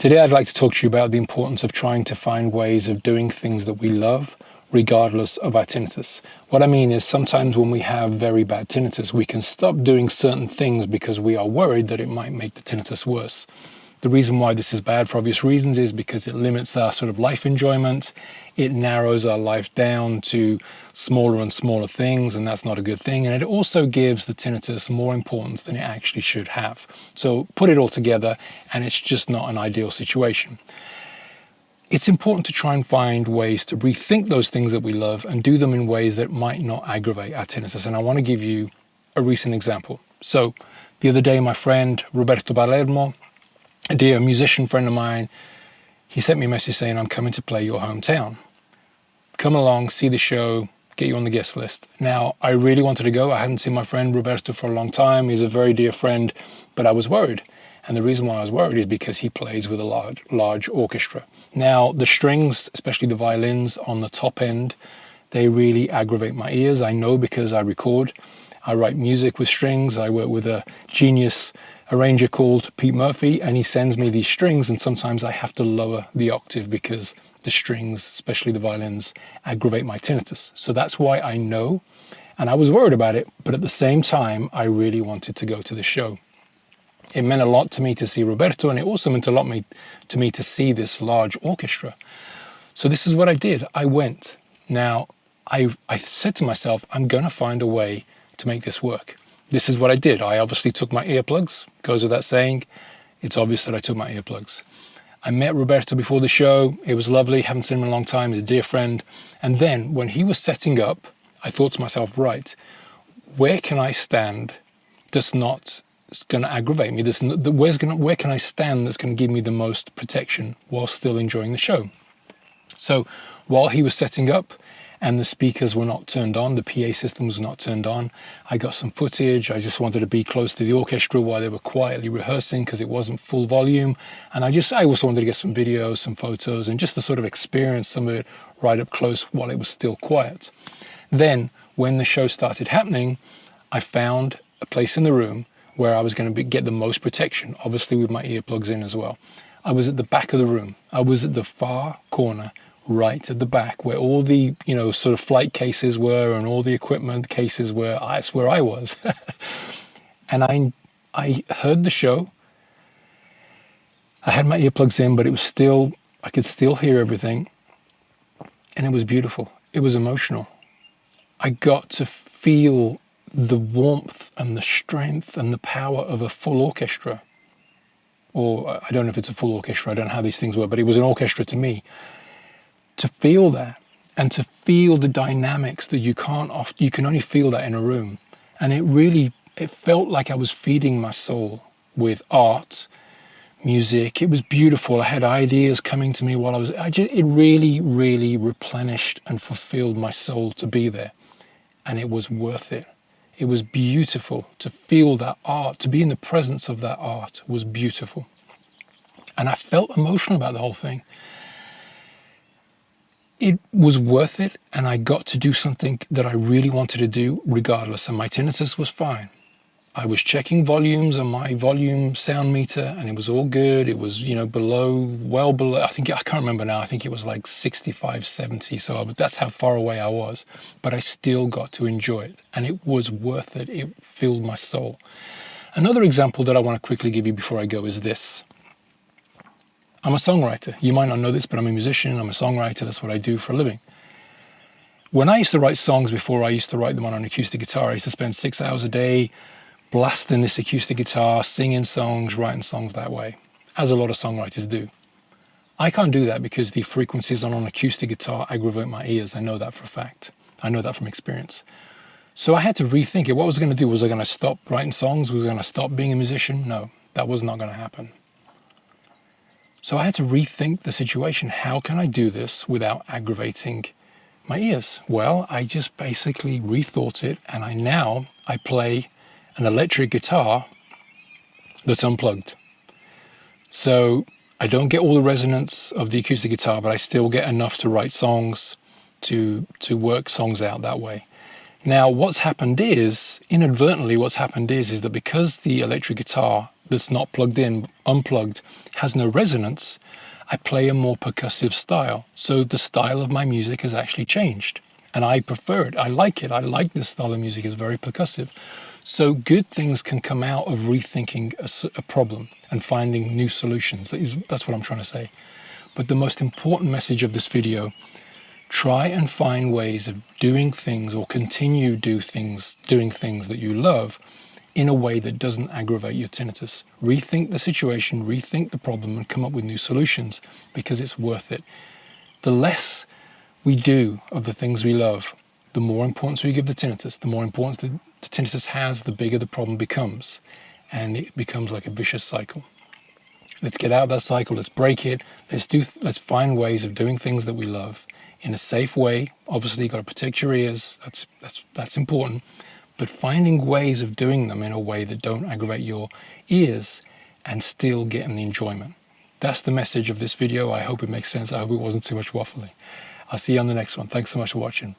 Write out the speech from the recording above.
Today I'd like to talk to you about the importance of trying to find ways of doing things that we love regardless of our tinnitus. What I mean is sometimes when we have very bad tinnitus, we can stop doing certain things because we are worried that it might make the tinnitus worse. The reason why this is bad, for obvious reasons, is because it limits our sort of life enjoyment. It narrows our life down to smaller and smaller things, and that's not a good thing. And it also gives the tinnitus more importance than it actually should have. So put it all together, and it's just not an ideal situation. It's important to try and find ways to rethink those things that we love and do them in ways that might not aggravate our tinnitus. And I want to give you a recent example. So the other day, my friend Roberto Palermo, a dear musician friend of mine, he sent me a message saying, I'm coming to play your hometown. Come along, see the show, get you on the guest list. Now, I really wanted to go. I hadn't seen my friend Roberto for a long time. He's a very dear friend, but I was worried. And the reason why I was worried is because he plays with a large orchestra. Now, the strings, especially the violins on the top end, they really aggravate my ears. I know because I record. I write music with strings. I work with a genius arranger called Pete Murphy, and he sends me these strings, and sometimes I have to lower the octave because the strings, especially the violins, aggravate my tinnitus. So that's why I know, and I was worried about it, but at the same time, I really wanted to go to the show. It meant a lot to me to see Roberto, and it also meant a lot to me to see this large orchestra. So this is what I did. I went. Now, I said to myself, I'm going to find a way to make this work. This is what I did. I obviously took my earplugs. Goes without saying, it's obvious that I took my earplugs. I met Roberto before the show. It was lovely. Haven't seen him in a long time. He's a dear friend. And then when he was setting up, I thought to myself, right, where can I stand that's not going to aggravate me? Where can I stand that's going to give me the most protection while still enjoying the show? So while he was setting up, and the speakers were not turned on, the PA system was not turned on, I got some footage. I just wanted to be close to the orchestra while they were quietly rehearsing because it wasn't full volume. And I also wanted to get some videos, some photos, and just to sort of experience some of it right up close while it was still quiet. Then, when the show started happening, I found a place in the room where I was going to get the most protection, obviously with my earplugs in as well. I was at the back of the room. I was at the far corner, right at the back, where all the sort of flight cases were and all the equipment cases were. That's where I was. And I heard the show. I had my earplugs in, but I could still hear everything, and it was beautiful. It was emotional. I got to feel the warmth and the strength and the power of a full orchestra. Or I don't know if it's a full orchestra, I don't know how these things work, but it was an orchestra to me. To feel that and to feel the dynamics that you can only feel that in a room. And it felt like I was feeding my soul with art, music. It was beautiful. I had ideas coming to me while it really, really replenished and fulfilled my soul to be there. And it was worth it. It was beautiful to feel that art, to be in the presence of that art was beautiful. And I felt emotional about the whole thing. It was worth it, and I got to do something that I really wanted to do regardless, and my tinnitus was fine. I was checking volumes on my volume sound meter, and it was all good. It was, well below, I can't remember now, I think it was like 65, 70, so that's how far away I was. But I still got to enjoy it, and it was worth it. It filled my soul. Another example that I want to quickly give you before I go is this. I'm a songwriter. You might not know this, but I'm a musician. I'm a songwriter. That's what I do for a living. When I used to write songs before, I used to write them on an acoustic guitar. I used to spend 6 hours a day blasting this acoustic guitar, singing songs, writing songs that way, as a lot of songwriters do. I can't do that because the frequencies on an acoustic guitar aggravate my ears. I know that for a fact. I know that from experience. So I had to rethink it. What was I going to do? Was I going to stop writing songs? Was I going to stop being a musician? No, that was not going to happen. So I had to rethink the situation. How can I do this without aggravating my ears? Well, I just basically rethought it, and I play an electric guitar that's unplugged. So I don't get all the resonance of the acoustic guitar, but I still get enough to write songs, to work songs out that way. Now, what's happened is, inadvertently, is that because the electric guitar that's not plugged in, unplugged, has no resonance, I play a more percussive style. So the style of my music has actually changed. And I prefer it. I like it. I like this style of music. It's very percussive. So good things can come out of rethinking a problem and finding new solutions. That's what I'm trying to say. But the most important message of this video: try and find ways of doing things, or continue doing things that you love in a way that doesn't aggravate your tinnitus. Rethink the situation, rethink the problem, and come up with new solutions, because it's worth it. The less we do of the things we love, the more importance we give the tinnitus. The more importance the tinnitus has, the bigger the problem becomes. And it becomes like a vicious cycle. Let's get out of that cycle. Let's break it. Let's find ways of doing things that we love in a safe way. Obviously, you've got to protect your ears. That's important. But finding ways of doing them in a way that don't aggravate your ears and still getting the enjoyment. That's the message of this video. I hope it makes sense. I hope it wasn't too much waffling. I'll see you on the next one. Thanks so much for watching.